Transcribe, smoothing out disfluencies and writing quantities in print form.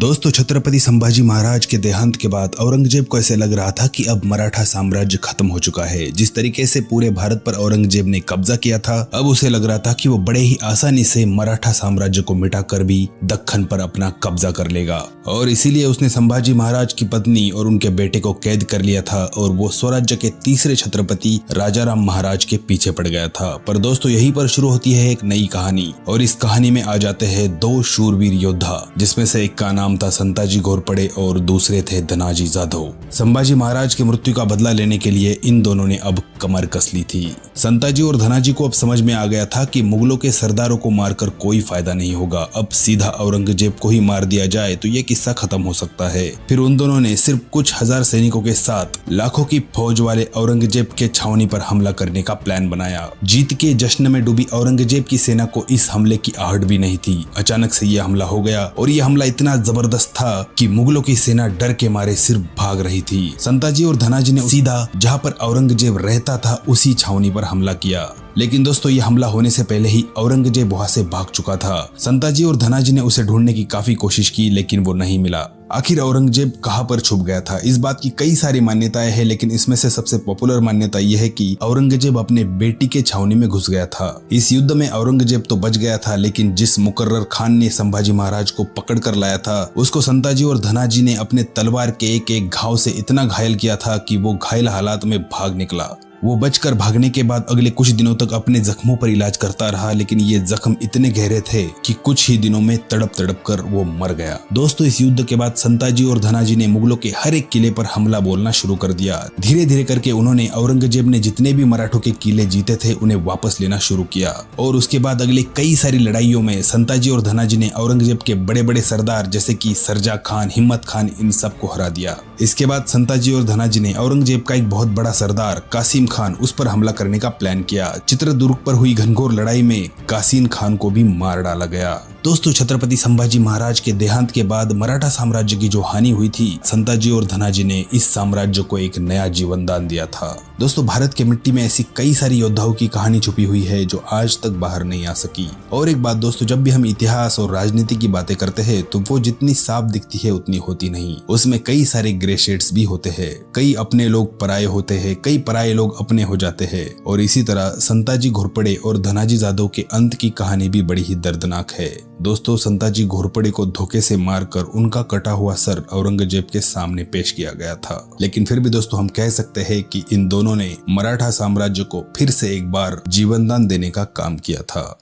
दोस्तों, छत्रपति संभाजी महाराज के देहांत के बाद औरंगजेब को ऐसे लग रहा था कि अब मराठा साम्राज्य खत्म हो चुका है। जिस तरीके से पूरे भारत पर औरंगजेब ने कब्जा किया था, अब उसे लग रहा था कि वो बड़े ही आसानी से मराठा साम्राज्य को मिटाकर भी दक्खन पर अपना कब्जा कर लेगा। और इसीलिए उसने संभाजी महाराज की पत्नी और उनके बेटे को कैद कर लिया था और वो स्वराज्य के तीसरे छत्रपति राजाराम महाराज के पीछे पड़ गया था। पर दोस्तों, यहीं पर शुरू होती है एक नई कहानी और इस कहानी में आ जाते हैं दो शूरवीर योद्धा, जिसमें से एक का नाम था संताजी घोरपड़े और दूसरे थे धनाजी जाधव। संभाजी महाराज की मृत्यु का बदला लेने के लिए इन दोनों ने अब कमर कस ली थी। संताजी और धनाजी को अब समझ में आ गया था कि मुगलों के सरदारों को मारकर कोई फायदा नहीं होगा। अब सीधा औरंगजेब को ही मार दिया जाए तो ये किस्सा खत्म हो सकता है। फिर उन दोनों ने सिर्फ कुछ हजार सैनिकों के साथ लाखों की फौज वाले औरंगजेब के छावनी पर हमला करने का प्लान बनाया। जीत के जश्न में डूबी औरंगजेब की सेना को इस हमले की आहट भी नहीं थी। अचानक से यह हमला हो गया और यह हमला इतना जबरदस्त था कि मुगलों की सेना डर के मारे सिर्फ भाग रही थी। संताजी और धनाजी ने सीधा जहां पर औरंगजेब रहता था उसी छावनी पर हमला किया। लेकिन दोस्तों, ये हमला होने से पहले ही औरंगजेब वहां से भाग चुका था। संताजी और धनाजी ने उसे ढूंढने की काफी कोशिश की, लेकिन वो नहीं मिला। आखिर औरंगजेब कहां पर छुप गया था? इस बात की कई सारी मान्यताएं हैं, लेकिन इसमें से सबसे पॉपुलर मान्यता यह है कि औरंगजेब अपने बेटी के छावनी में घुस गया था। इस युद्ध में औरंगजेब तो बच गया था, लेकिन जिस मुकर्रर खान ने संभाजी महाराज को पकड़ कर लाया था, उसको संताजी और धनाजी ने अपने तलवार के एक एक घाव से इतना घायल किया था कि वो घायल हालात में भाग निकला। वो बचकर भागने के बाद अगले कुछ दिनों तक अपने जख्मों पर इलाज करता रहा, लेकिन ये जख्म इतने गहरे थे कि कुछ ही दिनों में तड़प तड़प कर वो मर गया। दोस्तों, इस युद्ध के बाद संताजी और धनाजी ने मुगलों के हर एक किले पर हमला बोलना शुरू कर दिया। धीरे धीरे करके उन्होंने औरंगजेब ने जितने भी मराठों के किले जीते थे उन्हें वापस लेना शुरू किया। और उसके बाद अगले कई सारी लड़ाइयों में संताजी और धनाजी ने औरंगजेब के बड़े बड़े सरदार जैसे कि सरजा खान, हिम्मत खान, इन सबको हरा दिया। इसके बाद संताजी और धनाजी ने औरंगजेब का एक बहुत बड़ा सरदार कासिम खान, उस पर हमला करने का प्लान किया। चित्रदुर्ग पर हुई घनघोर लड़ाई में कासिम खान को भी मार डाला गया। दोस्तों, छत्रपति संभाजी महाराज के देहांत के बाद मराठा साम्राज्य की जो हानि हुई थी, संताजी और धनाजी ने इस साम्राज्य को एक नया जीवन दान दिया था। दोस्तों, भारत की मिट्टी में ऐसी कई सारी योद्धाओं की कहानी छुपी हुई है जो आज तक बाहर नहीं आ सकी। और एक बात दोस्तों, जब भी हम इतिहास और राजनीति की बातें करते हैं तो वो जितनी साफ दिखती है उतनी होती नहीं। उसमें कई सारे ग्रे शेड्स भी होते हैं। कई अपने लोग पराये होते हैं, कई पराये लोग अपने हो जाते हैं। और इसी तरह संताजी घोरपड़े और धनाजी जाधव के अंत की कहानी भी बड़ी ही दर्दनाक है। दोस्तों, संताजी घोरपड़े को धोखे से मारकर उनका कटा हुआ सर औरंगजेब के सामने पेश किया गया था। लेकिन फिर भी दोस्तों, हम कह सकते हैं कि इन दोनों ने मराठा साम्राज्य को फिर से एक बार जीवनदान देने का काम किया था।